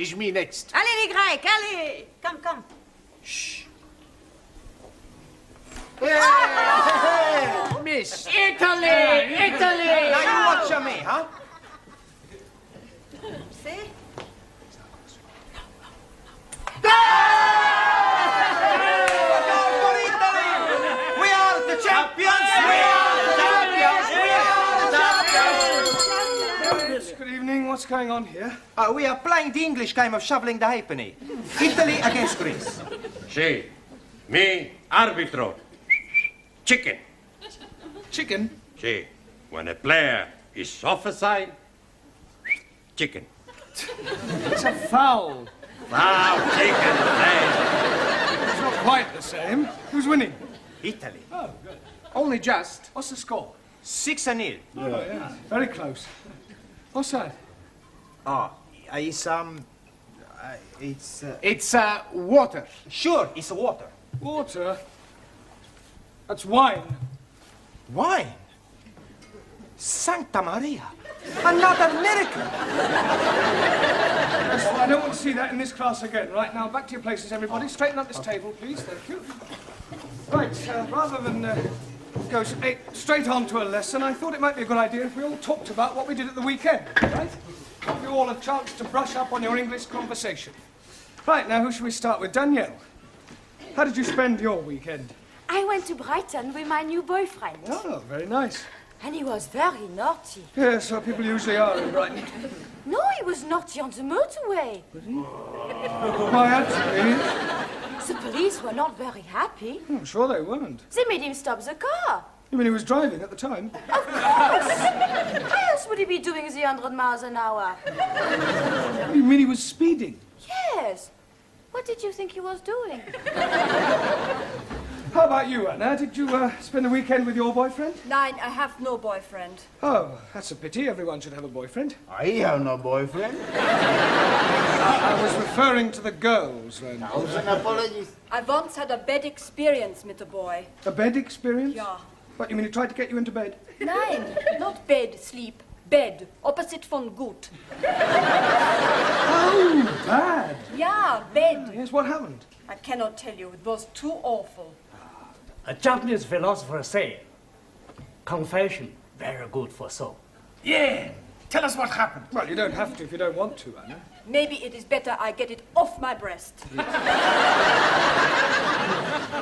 is me next. Allez, les Grecs, allez. Come. Shh. Hey, miss. Italy! Now you watch me, huh? See? We are the champions! We are the champions! We are the champions! Good evening. What's going on here? We are playing the English game of shoveling the halfpenny. Italy against Greece. Sì, me arbitro. Chicken. Chicken? Sì, when a player is offside, chicken. It's a foul. Wow, chicken play. It's not quite the same. Who's winning? Italy. Oh, good. Only just. What's the score? 6-0. Oh, yeah. Very close. What's that? It's water. Sure, it's water. Water? That's wine. Wine? Santa Maria. Another miracle. I don't want to see that in this class again. Right, now, back to your places, everybody. Straighten up this table, please. Thank you. Right, rather than go straight on to a lesson, I thought it might be a good idea if we all talked about what we did at the weekend, right? Give you all a chance to brush up on your English conversation. Right, now, who should we start with? Danielle, how did you spend your weekend? I went to Brighton with my new boyfriend. Oh, very nice. And he was very naughty. Yes, so people usually are in Brighton. No, he was naughty on the motorway. Why, actually, The police were not very happy. I'm sure they weren't. They made him stop the car. You mean he was driving at the time? Of course! Why else would he be doing the 100 miles an hour? You mean he was speeding? Yes. What did you think he was doing? How about you, Anna? Did you spend the weekend with your boyfriend? Nein, I have no boyfriend. Oh, that's a pity. Everyone should have a boyfriend. I have no boyfriend. I was referring to the girls, then. Thousand apologies. I once had a bad experience with a boy. A bed experience? Ja. What, you mean he tried to get you into bed? Nein, not bed, sleep. Bed, opposite von gut. Oh, bad. Ja, bed. Yes, what happened? I cannot tell you, it was too awful. A Japanese philosopher said, confession, very good for soul. Yeah. Tell us what happened. Well, you don't have to if you don't want to, Anna. Maybe it is better I get it off my breast.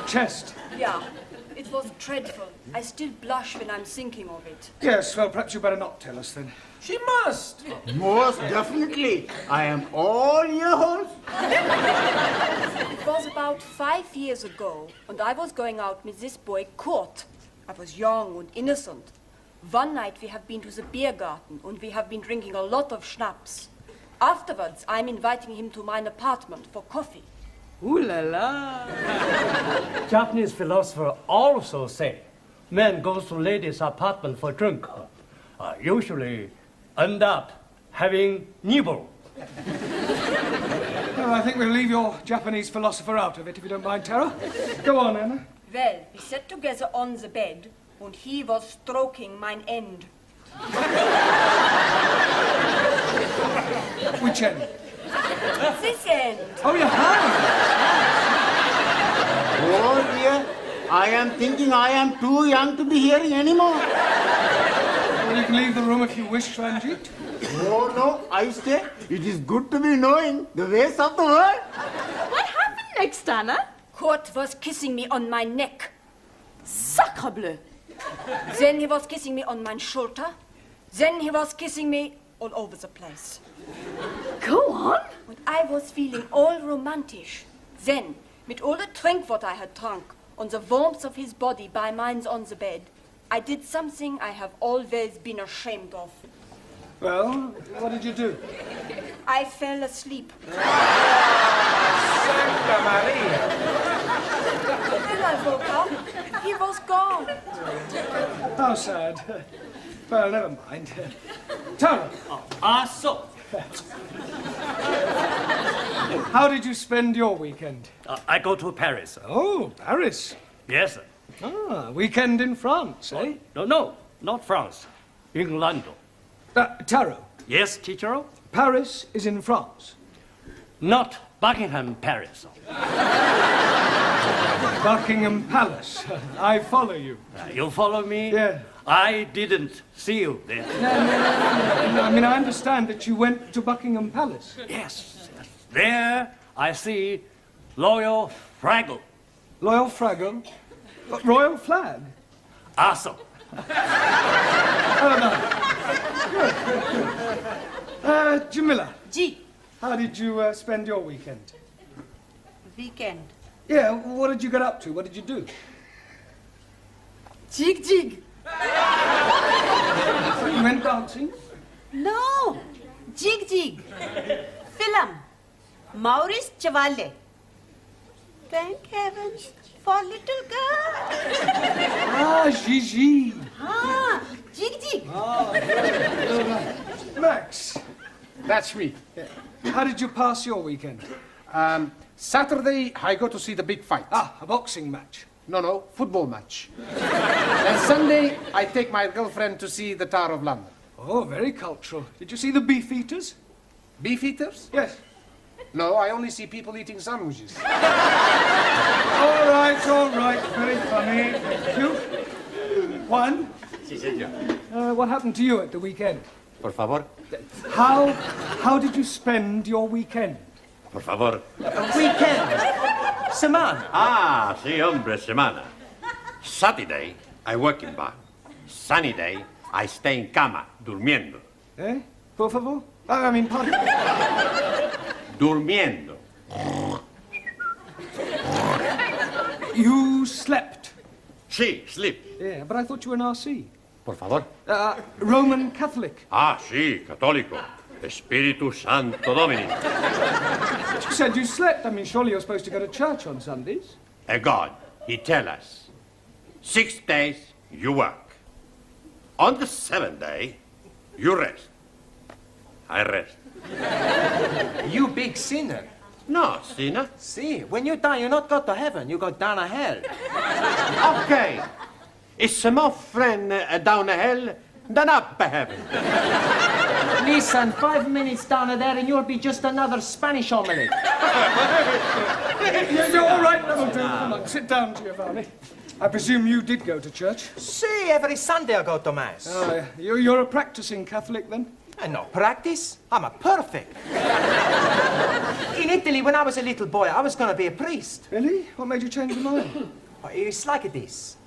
Chest. Yeah, it was dreadful. I still blush when I'm thinking of it. Yes, well, perhaps you better not tell us then. She must. Most definitely. I am all yours. It was about 5 years ago, and I was going out with this boy, Kurt. I was young and innocent. One night we have been to the beer garden, and we have been drinking a lot of schnapps. Afterwards, I'm inviting him to my apartment for coffee. Ooh la la! Japanese philosopher also say, man goes to lady's apartment for drink. Usually end up having nibble. Well, I think we'll leave your Japanese philosopher out of it, if you don't mind, Tara. Go on, Anna. Well, we sat together on the bed, and he was stroking mine end. Which end? This end. Oh, your hand. Oh dear. I am thinking I am too young to be here anymore. Well, you can leave the room if you wish, Ranjit. Oh no, I say it is good to be knowing the ways of the world. What happened next, Anna? Kurt was kissing me on my neck. Sacre bleu! Then he was kissing me on my shoulder. Then he was kissing me all over the place. Go on. And I was feeling all romantic. Then, with all the drink what I had drunk, on the warmth of his body by mine on the bed, I did something I have always been ashamed of. Well, what did you do? I fell asleep. Santa Maria. When I woke up, he was gone. How sad. Well, never mind. Tara. So. How did you spend your weekend? I go to Paris. Oh, Paris. Yes. Sir. Ah, weekend in France, eh? No, not France. England. Taro, Yes, teacher? Paris is in France. not Buckingham Palace. Buckingham Palace. I follow you. You follow me? Yeah. I didn't see you there. No, I mean, I understand that you went to Buckingham Palace. Yes. There I see Royal Fraggle. Loyal Fraggle? Royal Flag? Awesome. Jamila, G. how did you spend your weekend? Weekend. Yeah, what did you get up to? What did you do? Jig jig. You went dancing? No. Jig jig. Film. Maurice Chevalier. Thank heavens for little girl. Ah, Gigi. Ah, jig jig. Max, That's me. how did you pass your weekend? Saturday, I go to see the big fight. Ah, a boxing match. No, football match. And Sunday, I take my girlfriend to see the Tower of London. Oh, very cultural. Did you see the beef eaters? Beef eaters? Yes. No, I only see people eating sandwiches. All right. Very funny. Thank you. Juan, Sí, señor. what happened to you at the weekend? Por favor. How did you spend your weekend? Por favor. Weekend. Semana. Ah, sí, hombre, semana. Saturday, I work in bar. Sunny day, I stay in cama, durmiendo. Eh? Por favor? I mean, pardon? Durmiendo. You slept. Sí, sleep. Yeah, but I thought you were an RC. Por favor. Roman Catholic. Ah, sí, católico. Espíritu Santo Domini. You said you slept. I mean, surely you're supposed to go to church on Sundays. A God, he tell us, 6 days you work. On the 7th day, you rest. I rest. You big sinner. No, sinner. See, when you die, you not go to heaven, you go down to hell. Okay. It's more friend down the hell than up heaven. Listen, 5 minutes down there and you'll be just another Spanish omelette. You're all right, that'll do. Come on, sit down, Giovanni. I presume you did go to church. See, every Sunday I go to Mass. Oh, yeah. You're a practicing Catholic, then? And no practice, I'm a perfect. In Italy, when I was a little boy, I was going to be a priest. Really? What made you change your mind? It's like this.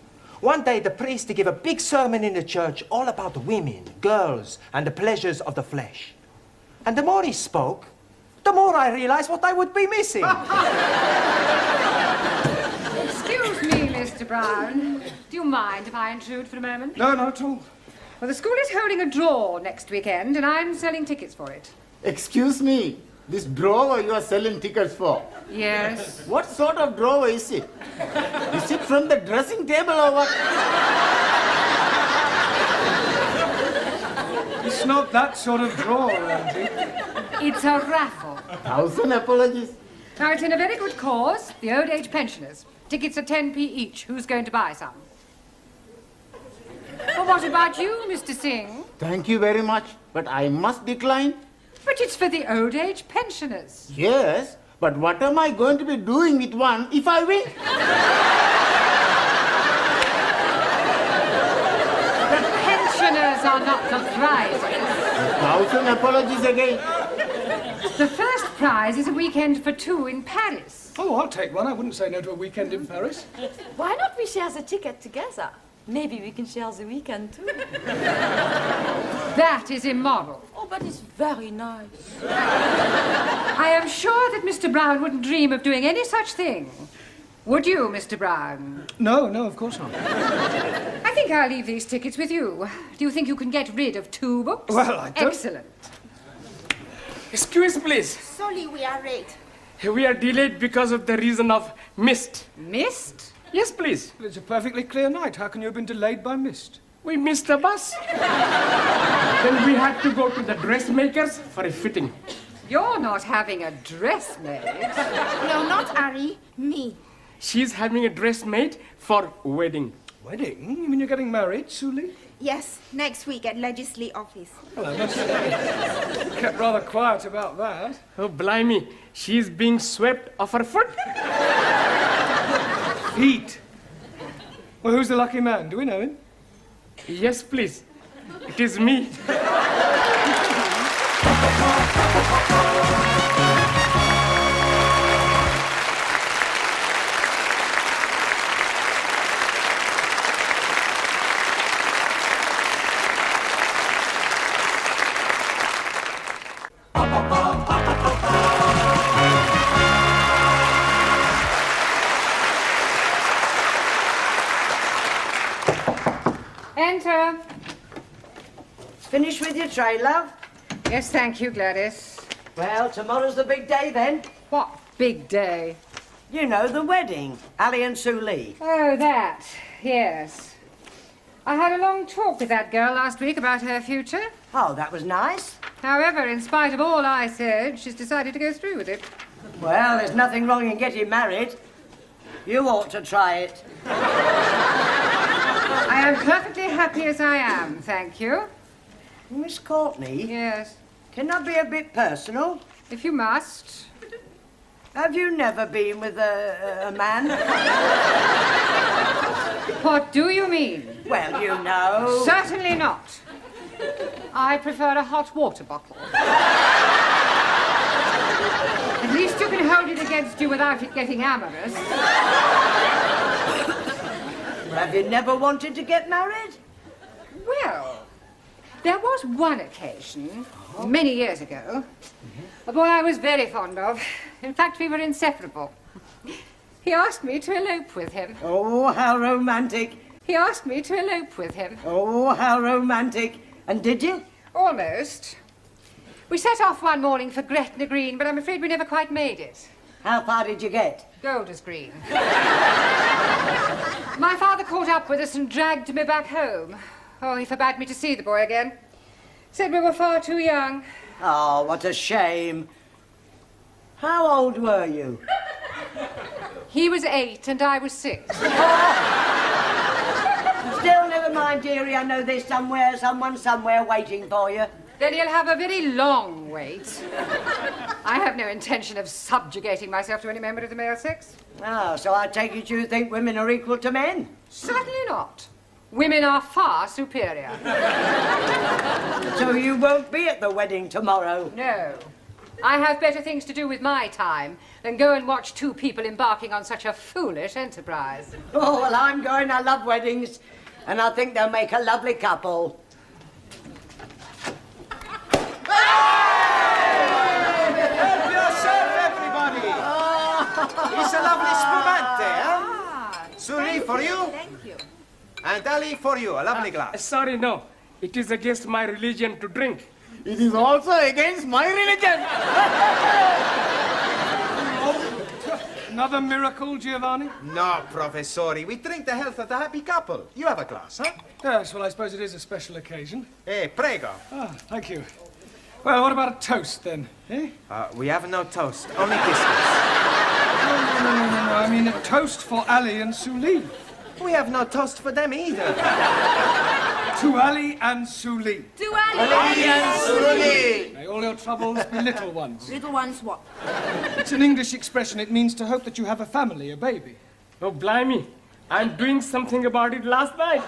One day, the priest gave a big sermon in the church all about women, girls, and the pleasures of the flesh. And the more he spoke, the more I realized what I would be missing. Excuse me, Mr. Brown. Do you mind if I intrude for a moment? No, not at all. Well, the school is holding a draw next weekend, and I'm selling tickets for it. Excuse me, this drawer you are selling tickets for? Yes. What sort of drawer is it? Is it from the dressing table or what? It's not that sort of drawer, Angie. It's a raffle. 1,000 apologies. Now, it's in a very good cause, the old age pensioners. Tickets are 10p each. Who's going to buy some? Well, what about you, Mr. Singh? Thank you very much, but I must decline. But it's for the old age pensioners. Yes, but what am I going to be doing with one if I win? The pensioners are not the prizes. 1,000 apologies again. The first prize is a weekend for 2 in Paris. Oh, I'll take one. I wouldn't say no to a weekend in Paris. Why not we share the ticket together? Maybe we can share the weekend too. That is immoral. Oh, but it's very nice. I am sure that Mr. Brown wouldn't dream of doing any such thing. Would you, Mr. Brown? No, of course not. I think I'll leave these tickets with you. Do you think you can get rid of 2 books? Well, I don't... Excellent. Excuse, please. Sorry, we are late. We are delayed because of the reason of mist. Mist? Yes, please. It's a perfectly clear night. How can you have been delayed by mist? We missed the bus. Then we had to go to the dressmakers for a fitting. You're not having a dress made. No, not Ari. Me. She's having a dress made for wedding. Wedding? You mean you're getting married, Suli? Yes, next week at Legislative office. Well, I must say, you kept rather quiet about that. Oh, blimey. She's being swept off her foot. Feet. Well, who's the lucky man? Do we know him? Yes, please. It is me. Enter. Finished with your tray, love? Yes, thank you, Gladys. Well, tomorrow's the big day then. What big day? You know, the wedding. Ali and Suli. Oh, that. Yes. I had a long talk with that girl last week about her future. Oh, that was nice. However, in spite of all I said, she's decided to go through with it. Well, there's nothing wrong in getting married. You ought to try it. I am perfectly happy as I am, thank you. Miss Courtney? Yes. Can I be a bit personal? If you must. Have you never been with a man? What do you mean? Well, you know. Certainly not. I prefer a hot water bottle. At least you can hold it against you without it getting amorous. Have you never wanted to get married? Well, there was one occasion, many years ago, a boy I was very fond of. In fact, we were inseparable. He asked me to elope with him. Oh, how romantic. He asked me to elope with him. Oh, how romantic. And did you? Almost. We set off one morning for Gretna Green, but I'm afraid we never quite made it. How far did you get? Golders Green. My father caught up with us and dragged me back home. Oh, he forbade me to see the boy again. Said we were far too young. Oh, what a shame. How old were you? He was 8 and I was 6. Still, never mind, dearie. I know there's someone somewhere waiting for you. Then you'll have a very long wait. I have no intention of subjugating myself to any member of the male sex. Oh, so I take it you think women are equal to men? Certainly not. Women are far superior. So you won't be at the wedding tomorrow? No. I have better things to do with my time than go and watch two people embarking on such a foolish enterprise. Oh, well, I'm going. I love weddings. And I think they'll make a lovely couple. Help yourself, everybody! It's a lovely spumante, huh? Suli for you. Thank you. And Ali for you, a lovely glass. Sorry, no. It is against my religion to drink. It is also against my religion. Another miracle, Giovanni? No, Professori. We drink the health of the happy couple. You have a glass, huh? Yes, well, I suppose it is a special occasion. Prego. Ah, thank you. Well, what about a toast, then? Eh? We have no toast, only biscuits. No, I mean a toast for Ali and Suli. We have no toast for them either. To Ali and Suli. To Ali. Ali and Suli. May all your troubles be little ones. Little ones what? It's an English expression. It means to hope that you have a family, a baby. Oh, blimey. I'm doing something about it last night.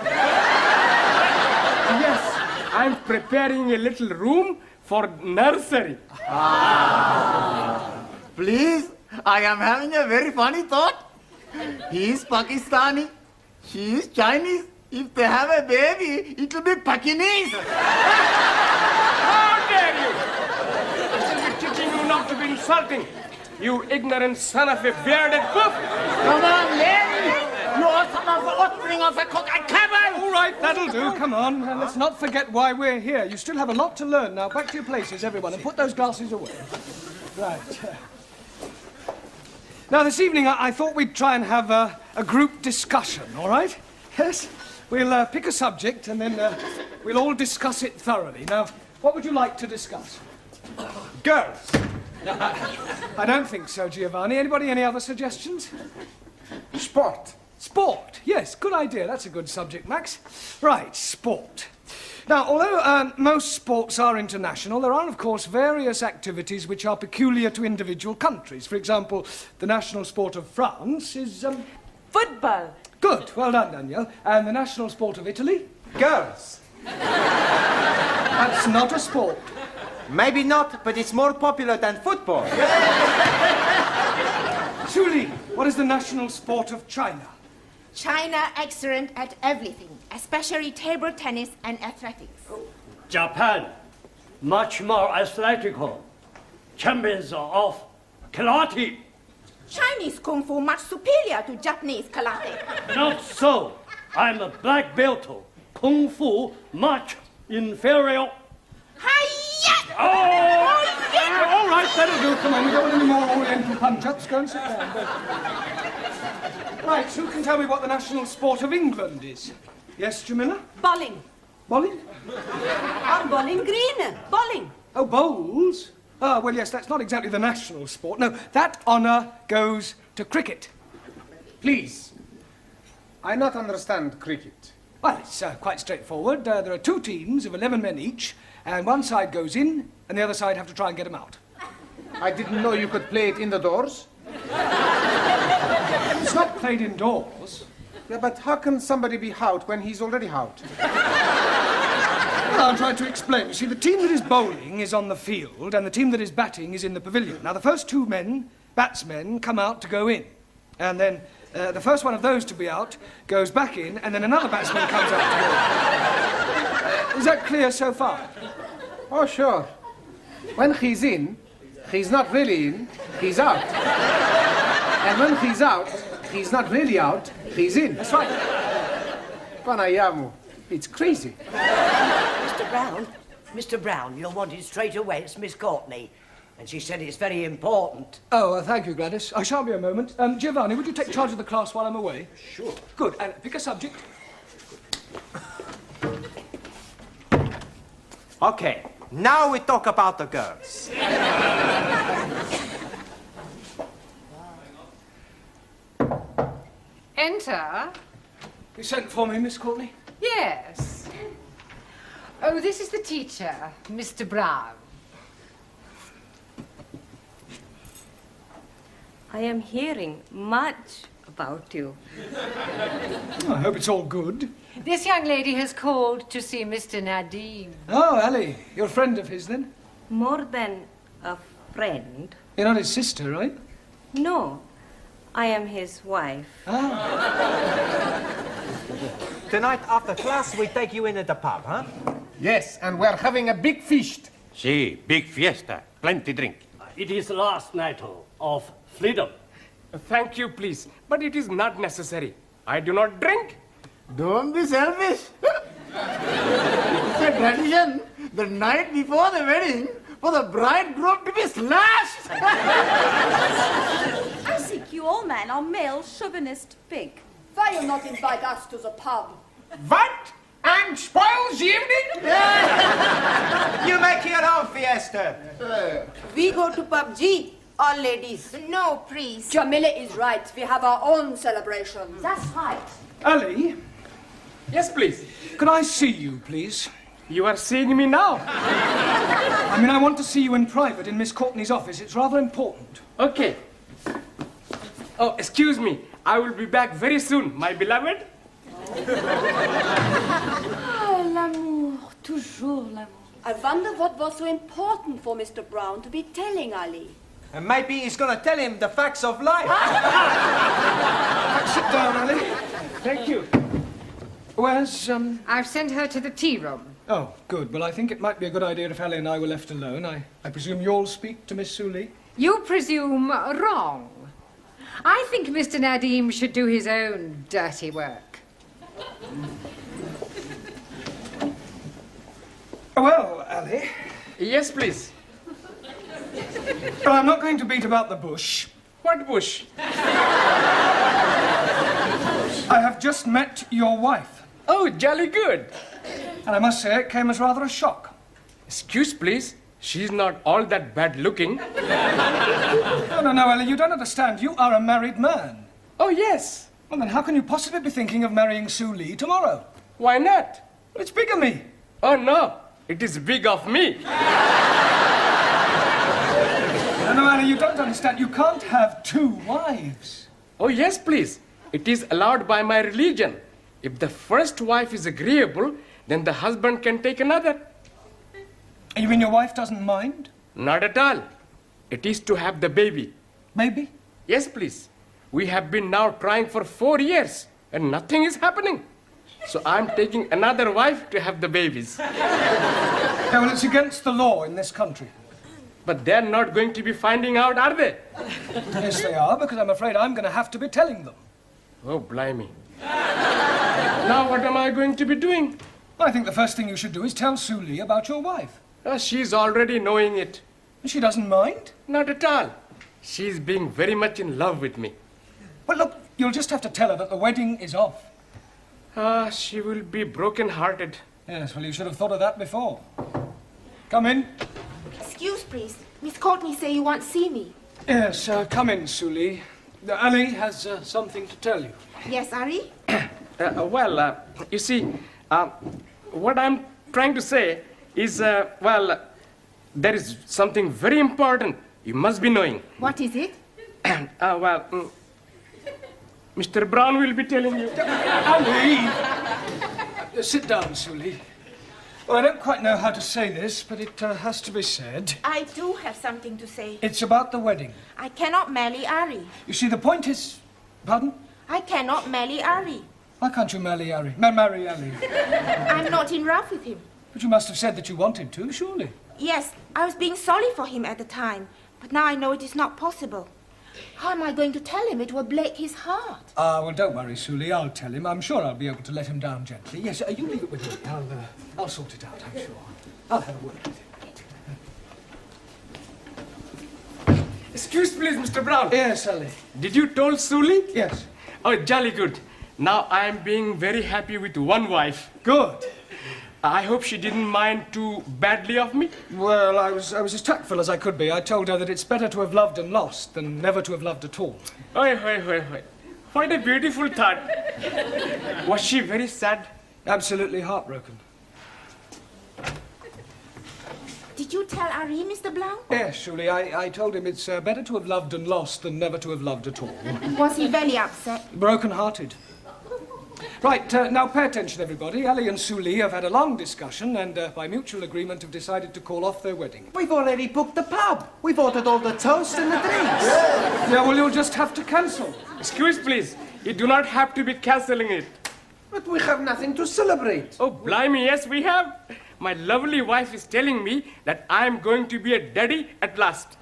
Yes, I'm preparing a little room for nursery. Please, I am having a very funny thought. He is Pakistani. She is Chinese. If they have a baby, it will be Pakinese. How dare you! I shall be teaching you not to be insulting, you ignorant son of a bearded cook. Come on, Larry. You are son of an offspring of a cook and camel. All right, that'll do. Come on. Let's not forget why we're here. You still have a lot to learn. Now, back to your places, everyone, and put those glasses away. Right. Now, this evening, I thought we'd try and have a group discussion, all right? Yes? We'll pick a subject, and then we'll all discuss it thoroughly. Now, what would you like to discuss? Girls. I don't think so, Giovanni. Anybody, any other suggestions? Sport. Sport. Yes, good idea. That's a good subject, Max. Right, sport. Now, although most sports are international, there are, of course, various activities which are peculiar to individual countries. For example, the national sport of France is... Football. Good. Well done, Danielle. And the national sport of Italy? Girls. That's not a sport. Maybe not, but it's more popular than football. Julie, what is the national sport of China? China excellent at everything, especially table tennis and athletics. Japan, much more athletical. Champions of karate. Chinese kung fu much superior to Japanese karate. Not so. I'm a black belt. Kung fu much inferior. Hi-ya! Oh, yeah. All right, that'll do. Come on, we don't want any more Oriental punch-ups. Go and sit down. Right, who can tell me what the national sport of England is? Yes, Jamila? Bowling. Bowling? Bowling green. Bowling. Oh, bowls? Ah, well, yes, that's not exactly the national sport. No, that honour goes to cricket. Please. I not understand cricket. Well, it's quite straightforward. There are 2 teams of 11 men each, and one side goes in, and the other side have to try and get them out. I didn't know you could play it in the doors. It's not played indoors. Yeah, but how can somebody be out when he's already out? Well, I'll try to explain. You see, the team that is bowling is on the field, and the team that is batting is in the pavilion. Now, the first 2 men, batsmen, come out to go in. And then the first one of those to be out goes back in, and then another batsman comes out to go in. Is that clear so far? Oh, sure. When he's in, he's not really in, he's out. And when he's out, he's not really out, he's in. That's right. Panayamu, it's crazy. Mr. Brown, you're wanted straight away. It's Miss Courtney. And she said it's very important. Oh, thank you, Gladys. I shan't be a moment. Giovanni, would you take charge of the class while I'm away? Sure. Good. And pick a subject. Okay, now we talk about the girls. Enter. You sent for me, Miss Courtney? Yes. Oh, this is the teacher, Mr. Brown. I am hearing much about you. I hope it's all good. This young lady has called to see Mr. Nadim. Oh, Ali, you're a friend of his, then? More than a friend. You're not his sister, right? No, I am his wife. Tonight, after class, we take you in at the pub, huh? Yes, and we're having a big feast. Si, big fiesta. Plenty drink. It is the last night of freedom. Thank you, please. But it is not necessary. I do not drink. Don't be selfish. It's a tradition the night before the wedding for the bridegroom to be slashed. I think you all men are male chauvinist pig. Why you not invite us to the pub? What? And spoils the evening? You make your own fiesta. We go to PUBG, all ladies. No, please. Jamila is right. We have our own celebration. That's right. Ali, Yes, please. could I see you, please? You are seeing me now. I mean, I want to see you in private in Miss Courtney's office. It's rather important. Okay. Oh, excuse me. I will be back very soon, my beloved. Ah, l'amour. Toujours l'amour. I wonder what was so important for Mr. Brown to be telling Ali. And maybe he's going to tell him the facts of life. Sit down, Ali. Thank you. Where's, I've sent her to the tea room. Oh, good. Well, I think it might be a good idea if Ali and I were left alone. I presume you'll speak to Miss Sully? You presume wrong. I think Mr. Nadim should do his own dirty work. Well, Ali, Yes, please. well, I'm not going to beat about the bush. What bush? I have just met your wife, Oh, jolly good. and I must say it came as rather a shock. Excuse, please. She's not all that bad looking. No, Ali, you don't understand. You are a married man. Oh, yes. Well, then how can you possibly be thinking of marrying Sue Lee tomorrow? Why not? It's bigamy. Oh, no. It is big of me. No, Anna, you don't understand. You can't have 2 wives. Oh, yes, please. It is allowed by my religion. If the first wife is agreeable, then the husband can take another. And you mean your wife doesn't mind? Not at all. It is to have the baby. Baby? Yes, please. We have been now trying for 4 years, and nothing is happening. So I'm taking another wife to have the babies. Yeah, well, it's against the law in this country. But they're not going to be finding out, are they? Yes, they are, because I'm afraid I'm going to have to be telling them. Oh, blimey. Now what am I going to be doing? I think the first thing you should do is tell Sue Lee about your wife. She's already knowing it. She doesn't mind? Not at all. She's being very much in love with me. Well, look, you'll just have to tell her that the wedding is off. She will be broken-hearted. Yes, well, you should have thought of that before. Come in. Excuse, please. Miss Courtney say you want to see me. Yes, come in, Sue Lee. Ali has something to tell you. Yes, Ari? You see, what I'm trying to say is, there is something very important you must be knowing. What is it? Mr. Brown will be telling you. Ali! Sit down, Sue Lee. Well, I don't quite know how to say this, but it has to be said. I do have something to say. It's about the wedding. I cannot marry Ari. You see, the point is... Pardon? I cannot marry Ari. Why can't you marry Ari? Marry Ali? I'm not in love with him. But you must have said that you wanted to, surely. Yes, I was being sorry for him at the time. But now I know it is not possible. How am I going to tell him? It will break his heart. Well, don't worry, Sue Lee. I'll tell him. I'm sure I'll be able to let him down gently. Yes, you leave it with me. I'll sort it out, I'm sure. I'll have a word with him. Excuse please, Mr. Brown. Yes, Ali. Did you told Sue Lee? Yes. Oh, jolly good. Now I'm being very happy with one wife. Good. I hope she didn't mind too badly of me. Well, I was as tactful as I could be. I told her that it's better to have loved and lost than never to have loved at all. Oi. What a beautiful thought. Was she very sad? Absolutely heartbroken. Did you tell Ari, Mr. Blount? Yes, Julie. I told him it's better to have loved and lost than never to have loved at all. Was he very upset? Broken-hearted. Right, now pay attention, everybody. Ali and Sue Lee have had a long discussion and, by mutual agreement, have decided to call off their wedding. We've already booked the pub. We've ordered all the toast and the drinks. Yeah, well, you'll just have to cancel. Excuse, please. You do not have to be cancelling it. But we have nothing to celebrate. Oh, blimey, yes, we have. My lovely wife is telling me that I'm going to be a daddy at last.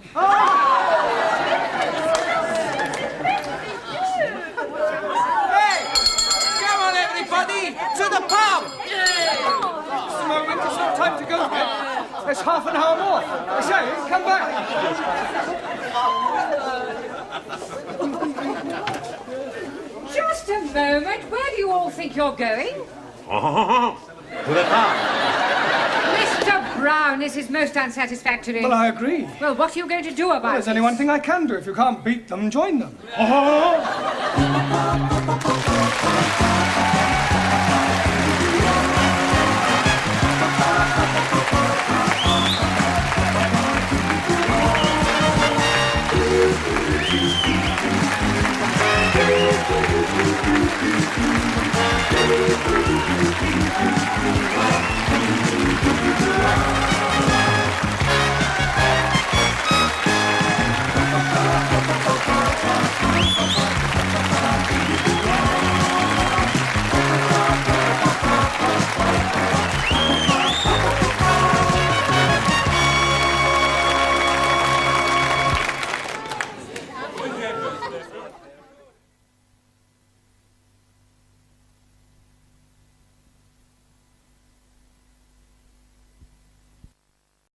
Everybody, to the pub! Just a moment, it's not time to go yet. There's half an hour more. I say, come back. Just a moment. Where do you all think you're going? To the pub. Mr. Brown, this is most unsatisfactory. Well, I agree. Well, what are you going to do about Well, there's this? only one thing I can do. If you can't beat them, join them.